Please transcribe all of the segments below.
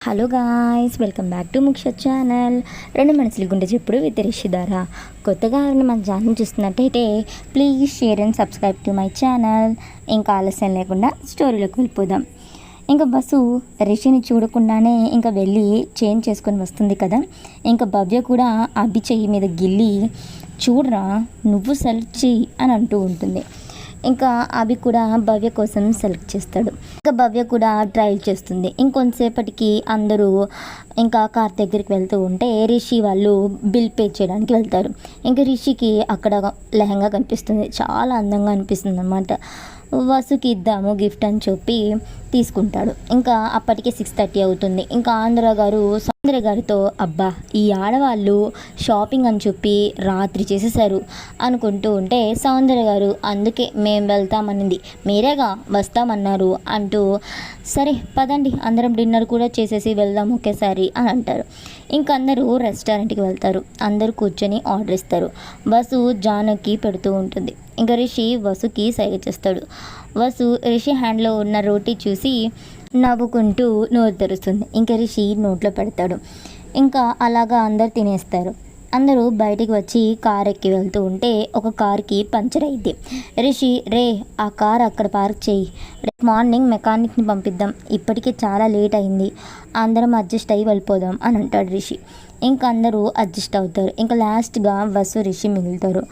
Hello guys, welcome back to Muksha channel. రెండు మనసులు గుండె చెప్పుడు విత్ రిషిధార. కొత్తగా ఎవరైనా మన ఛానల్ చూస్తున్నట్టయితే please share and subscribe to my channel. ఇంకా ఆలస్యం లేకుండా స్టోరీలోకి వెళ్ళిపోదాం. ఇంకా బస్సు రిషిని చూడకుండానే ఇంకా వెళ్ళి చేంజ్ చేసుకొని వస్తుంది కదా. ఇంకా భవ్య కూడా అభి చెయ్యి మీద గిల్లి చూడరా నువ్వు సెలెక్ట్ చెయ్యి అని అంటూ ఉంటుంది. ఇంకా అభి కూడా భవ్య కోసం సెలెక్ట్ చేస్తాడు. ఇంకా భవ్య కూడా ట్రైల్ చేస్తుంది. ఇంకొంతసేపటికి అందరూ ఇంకా కార్ దగ్గరికి వెళ్తూ ఉంటే రిషి వాళ్ళు బిల్ పే చేయడానికి వెళ్తారు. ఇంకా రిషికి అక్కడ లెహంగా కనిపిస్తుంది, చాలా అందంగా అనిపిస్తుంది అన్నమాట. వసుకి ఇద్దాము గిఫ్ట్ అని చెప్పి తీసుకుంటాడు. ఇంకా అప్పటికే 6:30 అవుతుంది. ఇంకా సౌందర్య గారితో అబ్బా ఈ ఆడవాళ్ళు షాపింగ్ అని చెప్పి రాత్రి చేసేసారు అనుకుంటూ ఉంటే సౌందర్య గారు అందుకే మేము వెళ్తామనింది, మీరేగా వస్తామన్నారు అంటూ సరే పదండి అందరం డిన్నర్ కూడా చేసేసి వెళ్దాం ఒకేసారి అని అంటారు. ఇంక అందరూ రెస్టారెంట్కి వెళ్తారు. అందరూ కూర్చొని ఆర్డర్ ఇస్తారు. వసు జానకి పెడుతూ ఉంటుంది. ఇంకా రిషి వసుకి సైగ చేస్తాడు. వసు రిషి హ్యాండ్లో ఉన్న రోటీ చూసి నవ్వుకుంటూ నోరు తెరుస్తుంది. ఇంకా రిషి నోట్లో పెడతాడు. ఇంకా అలాగా అందరు తినేస్తారు. అందరూ బయటికి వచ్చి కార్ ఎక్కి వెళ్తూ ఉంటే ఒక కార్కి పంచర్ అయింది. రిషి రే ఆ కార్ అక్కడ పార్క్ చేయి, రేపు మార్నింగ్ మెకానిక్ని పంపిద్దాం, ఇప్పటికే చాలా లేట్ అయింది, అందరం అడ్జస్ట్ అయ్యి వెళ్ళిపోదాం అని అంటాడు రిషి. ఇంకా అందరూ అడ్జస్ట్ అవుతారు. ఇంకా లాస్ట్గా వసు రిషి మిగులుతారు.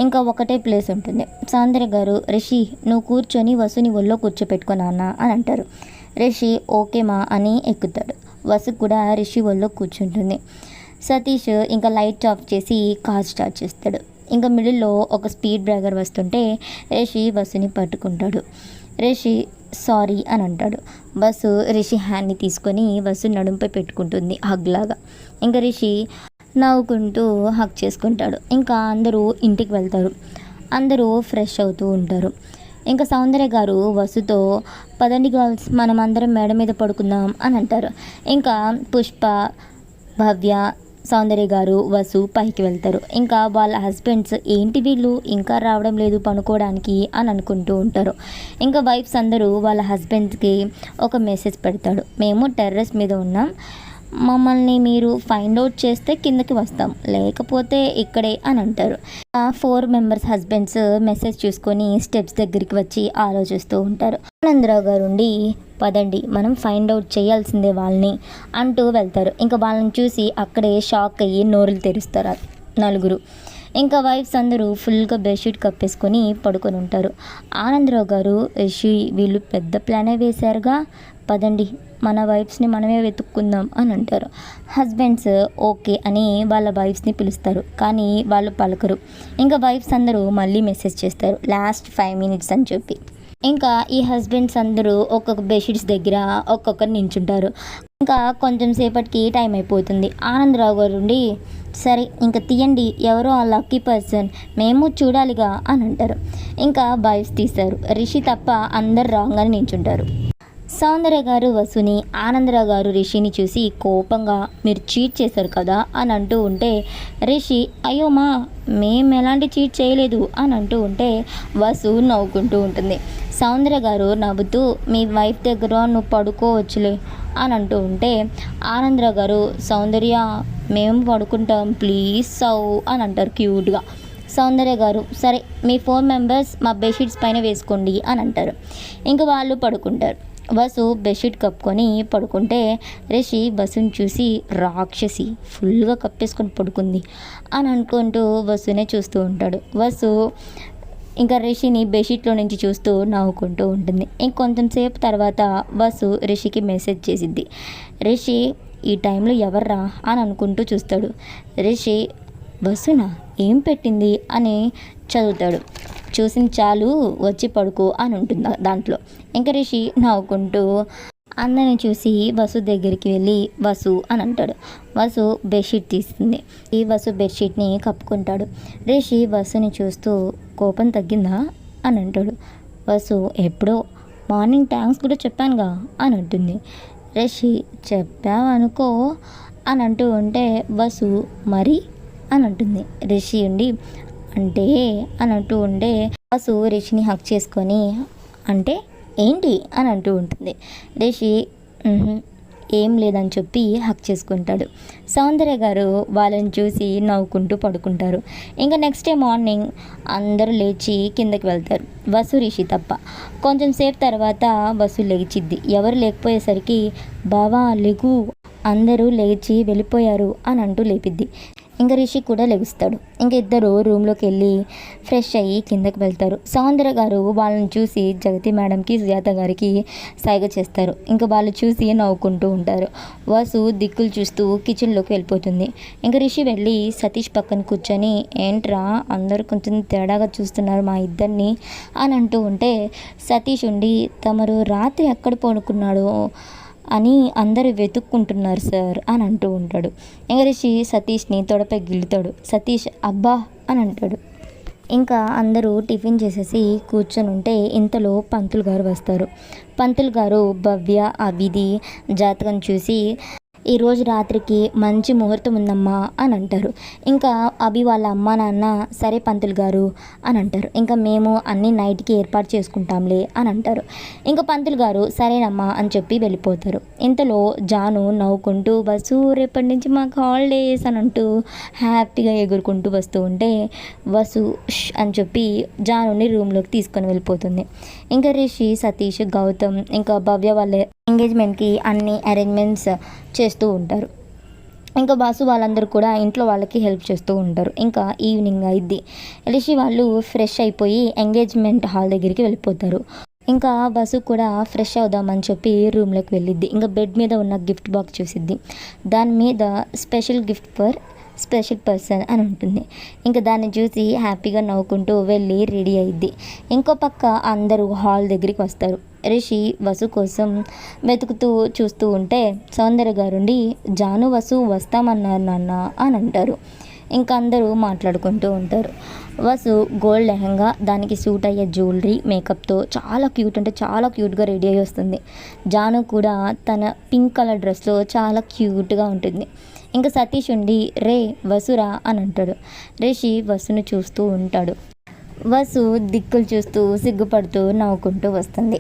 ఇంకా ఒకటే ప్లేస్ ఉంటుంది. సౌందర్య గారు రిషి నువ్వు కూర్చొని వసుని ఒళ్ళో కూర్చోపెట్టుకున్నా అని అంటారు. రిషి ఓకేమా అని ఎక్కుతాడు. వసు కూడా రిషి ఒళ్ళో కూర్చుంటుంది. సతీష్ ఇంకా లైట్ ఆఫ్ చేసి కార్ స్టార్ట్ చేస్తాడు. ఇంకా మిడిల్లో ఒక స్పీడ్ బ్రేకర్ వస్తుంటే రిషి వసుని పట్టుకుంటాడు. రిషి సారీ అని అంటాడు. బస్సు రిషి హ్యాండ్ని తీసుకొని వసు నడుంపై పెట్టుకుంటుంది హగ్లాగా. ఇంకా రిషి నవ్వుకుంటూ హగ్ చేసుకుంటాడు. ఇంకా అందరూ ఇంటికి వెళ్తారు. అందరూ ఫ్రెష్ అవుతూ ఉంటారు. ఇంకా సౌందర్య గారు వసుతో పదండి గర్ల్స్ మనం అందరం మేడ మీద పడుకుందాం అని అంటారు. ఇంకా పుష్ప, భవ్య, సౌందర్య గారు, వసు పైకి వెళ్తారు. ఇంకా వాళ్ళ హస్బెండ్స్ ఏంటి వీళ్ళు ఇంకా రావడం లేదు పనుకోవడానికి అని అనుకుంటూ ఉంటారు. ఇంకా వైఫ్స్ అందరూ వాళ్ళ హస్బెండ్స్కి ఒక మెసేజ్ పెడతాడు, మేము టెర్రస్ మీద ఉన్నాం, మమ్మల్ని మీరు ఫైండ్ అవుట్ చేస్తే కిందకి వస్తాం, లేకపోతే ఇక్కడే అని అంటారు. 4 మెంబర్స్ హస్బెండ్స్ మెసేజ్ చూసుకొని స్టెప్స్ దగ్గరికి వచ్చి ఆలోచిస్తూ ఉంటారు. ఆనందరావు గారు ఉండి పదండి మనం ఫైండ్ అవుట్ చేయాల్సిందే వాళ్ళని అంటూ వెళ్తారు. ఇంకా వాళ్ళని చూసి అక్కడే షాక్ అయ్యి నోరులు తెరుస్తారు నలుగురు. ఇంకా వైఫ్స్ అందరూ ఫుల్గా బెడ్షీట్ కప్పేసుకొని పడుకొని ఉంటారు. ఆనందరావు గారు రిషి వీళ్ళు పెద్ద ప్లానే వేశారుగా, పదండి మన వైఫ్స్ని మనమే వెతుక్కుందాం అని అంటారు. హస్బెండ్స్ ఓకే అని వాళ్ళ వైఫ్స్ని పిలుస్తారు, కానీ వాళ్ళు పలకరు. ఇంకా వైఫ్స్ అందరూ మళ్ళీ మెసేజ్ చేస్తారు లాస్ట్ 5 minutes అని చెప్పి. ఇంకా ఈ హస్బెండ్స్ అందరూ ఒక్కొక్క బెడ్షీట్స్ దగ్గర ఒక్కొక్కరు నించుంటారు. ఇంకా కొంచెం సేపటికి టైం అయిపోతుంది. ఆనందరావు గారు ఉండి సరే ఇంకా తీయండి ఎవరో ఆ లక్కీ పర్సన్ మేము చూడాలిగా అని అంటారు. ఇంకా వైఫ్స్ తీస్తారు. రిషి తప్ప అందరు రాగానే నించుంటారు. సౌందర్య గారు వసుని, ఆనందరావు గారు రిషిని చూసి కోపంగా మీరు చీట్ చేశారు కదా అని అంటూ ఉంటే రిషి అయ్యో మా మేము ఎలాంటి చీట్ చేయలేదు అని అంటూ ఉంటే వసు నవ్వుకుంటూ ఉంటుంది. సౌందర్య గారు నవ్వుతూ మీ వైఫ్ దగ్గర నువ్వు పడుకోవచ్చులే అని అంటూ ఉంటే ఆనందరావు గారు సౌందర్య మేము పడుకుంటాం ప్లీజ్ సౌ అని అంటారు క్యూట్గా. సౌందర్య గారు సరే మీ 4 మెంబర్స్ మా బెడ్షీట్స్ పైన వేసుకోండి అని అంటారు. ఇంకా వాళ్ళు పడుకుంటారు. వసు బెడ్షీట్ కప్పుకొని పడుకుంటే రిషి వసుని చూసి రాక్షసి ఫుల్గా కప్పేసుకొని పడుకుంది అని అనుకుంటూ వసునే చూస్తూ ఉంటాడు. వసు ఇంకా రిషిని బెడ్షీట్లో నుంచి చూస్తూ నవ్వుకుంటూ ఉంటుంది. ఇంకొంచెం సేపు తర్వాత వసు రిషికి మెసేజ్ చేసిద్ది. రిషి ఈ టైంలో ఎవర్రా అని అనుకుంటూ చూస్తాడు. రిషి వసునా ఏం పెట్టింది అని చదువుతాడు. చూసింది చాలు వచ్చి పడుకో అని ఉంటుంది దాంట్లో. ఇంకా రిషి నవ్వుకుంటూ అందరిని చూసి వసు దగ్గరికి వెళ్ళి వసు అని అంటాడు. వసు బెడ్షీట్ తీస్తుంది. ఈ వసు బెడ్షీట్ని కప్పుకుంటాడు. రిషి వసుని చూస్తూ కోపం తగ్గిందా అని అంటాడు. వసు ఎప్పుడో మార్నింగ్ థ్యాంక్స్ కూడా చెప్పానుగా అని అంటుంది. రిషి చెప్పావు అనుకో అని అంటూ ఉంటే వసు మరి అని అంటుంది. రిషి ఉండి అంటే అని అంటూ ఉంటే వసు రిషిని హక్ చేసుకొని అంటే ఏంటి అని అంటూ ఉంటుంది. రిషి ఏం లేదని చెప్పి హక్ చేసుకుంటాడు. సౌందర్య గారు వాళ్ళని చూసి నవ్వుకుంటూ పడుకుంటారు. ఇంకా నెక్స్ట్ డే మార్నింగ్ అందరూ లేచి కిందకి వెళ్తారు, వసు రిషి తప్ప. కొంచెం సేపు తర్వాత వసు లేచిద్ది. ఎవరు లేకపోయేసరికి బావా లెగు, అందరూ లేచి వెళ్ళిపోయారు అని అంటూ లేపిద్ది. ఇంకా రిషి కూడా లెగుస్తాడు. ఇంకా ఇద్దరు రూమ్లోకి వెళ్ళి ఫ్రెష్ అయ్యి కిందకి వెళ్తారు. సౌందర్య గారు వాళ్ళని చూసి జగతి మేడంకి సుజాత గారికి సైగ చేస్తారు. ఇంకా వాళ్ళు చూసి నవ్వుకుంటూ ఉంటారు. వాసు దిక్కులు చూస్తూ కిచెన్లోకి వెళ్ళిపోతుంది. ఇంకా రిషి వెళ్ళి సతీష్ పక్కన కూర్చొని ఏంట్రా అందరూ కొంచెం తేడాగా చూస్తున్నారు మా ఇద్దరిని అని అంటూ ఉంటే, సతీష్ ఉండి తమరు రాత్రి ఎక్కడ పడుకున్నాడో అని అందరూ వెతుక్కుంటున్నారు సార్ అని అంటూ ఉంటాడు. ఇంకా రిషి సతీష్ని తొడపై గిల్లుతాడు. సతీష్ అబ్బా అని అంటాడు. ఇంకా అందరూ టిఫిన్ చేసేసి కూర్చొని ఉంటే ఇంతలో పంతులు గారు వస్తారు. పంతులు గారు భవ్య అభిది జాతకం చూసి ఈరోజు రాత్రికి మంచి ముహూర్తం ఉందమ్మా అని అంటారు. ఇంకా అభి వాళ్ళ అమ్మ నాన్న సరే పంతులు గారు అని అంటారు. ఇంకా మేము అన్ని నైట్కి ఏర్పాటు చేసుకుంటాంలే అని అంటారు. ఇంకా పంతులు గారు సరేనమ్మా అని చెప్పి వెళ్ళిపోతారు. ఇంతలో జాను నవ్వుకుంటూ వసు రేపటి నుంచి మాకు హాలిడేస్ అని అంటూ హ్యాపీగా ఎగురుకుంటూ వస్తూ ఉంటే వసు అని చెప్పి జానుని రూమ్లోకి తీసుకొని వెళ్ళిపోతుంది. ఇంకా రిషి సతీష్ గౌతమ్ ఇంకా భవ్య వాళ్ళ ఎంగేజ్మెంట్కి అన్ని అరేంజ్మెంట్స్ చేస్తూ ఉంటారు. ఇంకా బాసు వాళ్ళందరూ కూడా ఇంట్లో వాళ్ళకి హెల్ప్ చేస్తూ ఉంటారు. ఇంకా ఈవినింగ్ అయింది. రిషి వాళ్ళు ఫ్రెష్ అయిపోయి ఎంగేజ్మెంట్ హాల్ దగ్గరికి వెళ్ళిపోతారు. ఇంకా బస్సు కూడా ఫ్రెష్ అవుదామని చెప్పి రూమ్లోకి వెళ్ళిద్ది. ఇంకా బెడ్ మీద ఉన్న గిఫ్ట్ బాక్స్ చూసిద్ది. దాని మీద special gift for special person అని ఉంటుంది. ఇంకా దాన్ని చూసి హ్యాపీగా నవ్వుకుంటూ వెళ్ళి రెడీ అయ్యిద్ది. ఇంకో పక్క అందరూ హాల్ దగ్గరికి వస్తారు. రిషి వసు కోసం వెతుకుతూ చూస్తూ ఉంటే సౌందర్య గారుండి జాను వసు వస్తామన్నారు నాన్న అని అంటారు. ఇంకా అందరూ మాట్లాడుకుంటూ ఉంటారు. వసు గోల్డ్ లెహంగా, దానికి సూట్ అయ్యే జ్యువెలరీ, మేకప్తో చాలా క్యూట్ అంటే చాలా క్యూట్గా రెడీ అయ్యి వస్తుంది. జాను కూడా తన పింక్ కలర్ డ్రెస్లో చాలా క్యూట్గా ఉంటుంది. ఇంకా సతీష్ ఉండి రే వసురా అని అంటాడు. రిషి వసును చూస్తూ ఉంటాడు. వసు దిక్కులు చూస్తూ సిగ్గుపడుతూ నవ్వుకుంటూ వస్తుంది.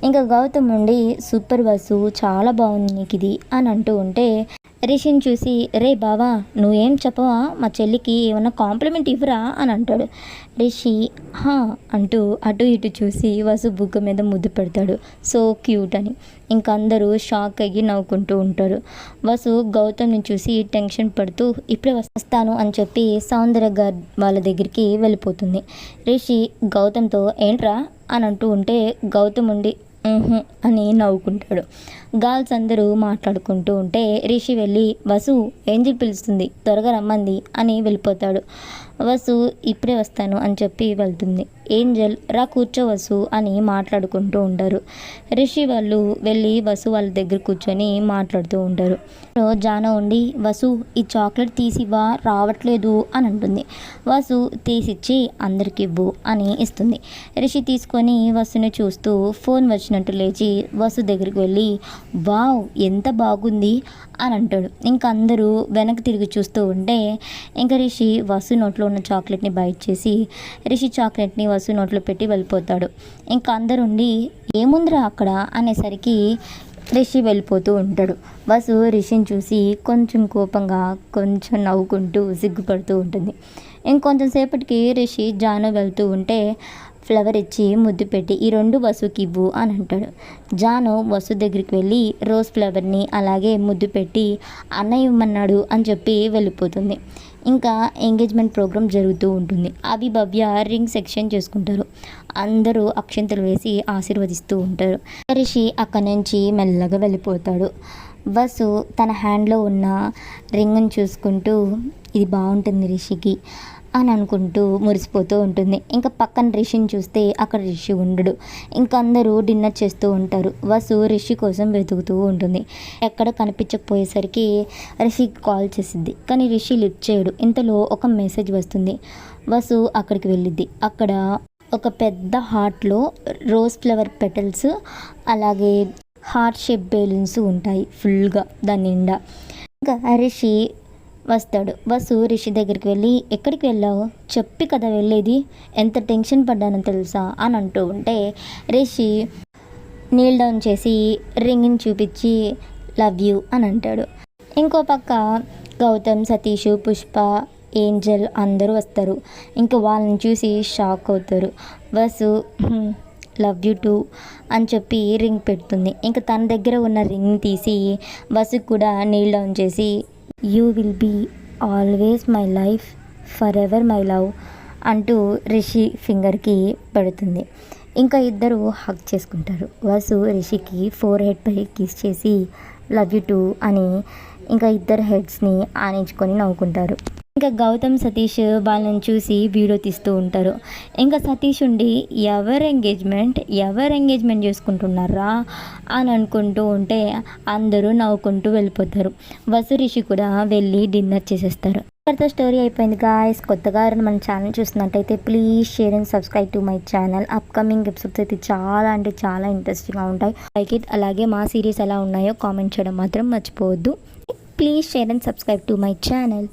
ఇంకా గౌతమ్ ఉండి సూపర్ వసు చాలా బాగుంది నీకు ఇది అని అంటూ ఉంటే రిషిని చూసి రే బావా నువ్వేం చెప్పవా, మా చెల్లికి ఏమన్నా కాంప్లిమెంట్ ఇవ్వరా అని అంటాడు. రిషి హా అంటూ అటు ఇటు చూసి వసు బుగ్గ మీద ముద్దు పెడతాడు. సో క్యూట్ అని. ఇంకా అందరూ షాక్ అయ్యి నవ్వుకుంటూ ఉంటారు. వసు గౌతమ్ని చూసి టెన్షన్ పడుతూ ఇప్పుడే వస్తాను అని చెప్పి సౌందర్య గారి వాళ్ళ దగ్గరికి వెళ్ళిపోతుంది. రిషి గౌతమ్తో ఏంట్రా అని అంటూ ఉంటే గౌతమ్ ఉండి అని నవ్వుకుంటాడు. గర్ల్స్ అందరూ మాట్లాడుకుంటూ ఉంటే రిషి వెళ్ళి వసు ఏంజిల్ పిలుస్తుంది త్వరగా రమ్మంది అని వెళ్ళిపోతాడు. వసు ఇప్పుడే వస్తాను అని చెప్పి వెళ్తుంది. ఏంజల్ రా కూర్చో వసు అని మాట్లాడుకుంటూ ఉంటారు. రిషి వాళ్ళు వెళ్ళి వసు వాళ్ళ దగ్గర కూర్చొని మాట్లాడుతూ ఉంటారు. జాన ఉండి వసు ఈ చాక్లెట్ తీసివ్వా రావట్లేదు అని అంటుంది. వసు తీసిచ్చి అందరికి ఇవ్వు అని ఇస్తుంది. రిషి తీసుకొని వసుని చూస్తూ ఫోన్ వచ్చినట్టు లేచి వసు దగ్గరికి వెళ్ళి వావ్ ఎంత బాగుంది అని అంటాడు. ఇంకా అందరూ వెనక్కి తిరిగి చూస్తూ ఉంటే ఇంకా రిషి వసు నోట్లో ఉన్న చాక్లెట్ని బైట్ చేసి రిషి చాక్లెట్ని వసు నోట్లో పెట్టి వెళ్ళిపోతాడు. ఇంకా అందరుండి ఏముందిరా అక్కడ అనేసరికి రిషి వెళ్ళిపోతూ ఉంటాడు. వసు రిషిని చూసి కొంచెం కోపంగా కొంచెం నవ్వుకుంటూ సిగ్గుపడుతూ ఉంటుంది. ఇంకొంచెం సేపటికి రిషి జాను వెళ్తూ ఉంటే ఫ్లవర్ ఇచ్చి ముద్దు పెట్టి ఈ రెండు వసుకి ఇవ్వు అని అంటాడు. జాను వసు దగ్గరికి వెళ్ళి రోజ్ ఫ్లవర్ని అలాగే ముద్దు పెట్టి అన్నయ్య ఇవ్వమన్నాడు అని చెప్పి వెళ్ళిపోతుంది. ఇంకా ఎంగేజ్మెంట్ ప్రోగ్రామ్ జరుగుతూ ఉంటుంది. అవి భవ్య రింగ్ సెక్షన్ చేసుకుంటారు. అందరూ అక్షంతలు వేసి ఆశీర్వదిస్తూ ఉంటారు. రిషి అక్కడి నుంచి మెల్లగా వెళ్ళిపోతాడు. వసు తన హ్యాండ్లో ఉన్న రింగ్ని చూసుకుంటూ ఇది బాగుంటుంది రిషికి అని అనుకుంటూ మురిసిపోతూ ఉంటుంది. ఇంకా పక్కన రిషిని చూస్తే అక్కడ రిషి ఉండడు. ఇంకా అందరూ డిన్నర్ చేస్తూ ఉంటారు. వసు రిషి కోసం వెతుకుతూ ఉంటుంది. ఎక్కడ కనిపించకపోయేసరికి రిషికి కాల్ చేసిద్ది, కానీ రిషి లిఫ్ట్ చేయడు. ఇంతలో ఒక మెసేజ్ వస్తుంది. వసు అక్కడికి వెళ్ళిద్ది. అక్కడ ఒక పెద్ద హార్ట్లో రోజ్ ఫ్లవర్ పెటల్స్ అలాగే హార్ట్ షేప్ బెలూన్స్ ఉంటాయి ఫుల్గా దాని నిండా. ఇంకా రిషి వస్తాడు. వసు రిషి దగ్గరికి వెళ్ళి ఎక్కడికి వెళ్ళావు చెప్పి కదా వెళ్ళేది, ఎంత టెన్షన్ పడ్డానో తెలుసా అని అంటూ ఉంటే రిషి నీల్ డౌన్ చేసి రింగ్ని చూపించి లవ్ యూ అని అంటాడు. ఇంకో పక్క గౌతమ్, సతీష్, పుష్ప, ఏంజల్ అందరూ వస్తారు. ఇంకా వాళ్ళని చూసి షాక్ అవుతారు. వసు లవ్ యూ టూ అని చెప్పి రింగ్ పెడుతుంది. ఇంకా తన దగ్గర ఉన్న రింగ్ తీసి వసుకు కూడా నీల్ డౌన్ చేసి you will be always my life forever my love అంటూ రిషి ఫింగర్కి పెడుతుంది. ఇంకా ఇద్దరు హగ్ చేసుకుంటారు. వసు రిషికి ఫోర్ హెడ్పై కిస్ చేసి లవ్ యూ టూ అని ఇంకా ఇద్దరు హెడ్స్ని ఆనించుకొని నవ్వుకుంటారు. ఇంకా గౌతమ్, సతీష్ వాళ్ళని చూసి వీడియో తీస్తూ ఉంటారు. ఇంకా సతీష్ ఉండి ఎవరు ఎంగేజ్మెంట్ చేసుకుంటున్నారా అని అనుకుంటూ ఉంటే అందరూ నవ్వుకుంటూ వెళ్ళిపోతారు. వసు, రిషి కూడా వెళ్ళి డిన్నర్ చేసేస్తారు. ఇక్కడితో స్టోరీ అయిపోయింది గాయస్. కొత్తగా మన ఛానల్ చూస్తున్నట్టయితే please share and subscribe to my channel. Upcoming episodes అయితే చాలా అంటే చాలా ఇంట్రెస్టింగ్గా ఉంటాయి. Like it. అలాగే మా సిరీస్ ఎలా ఉన్నాయో కామెంట్ చేయడం మాత్రం మర్చిపోవద్దు. Please share and subscribe to my channel.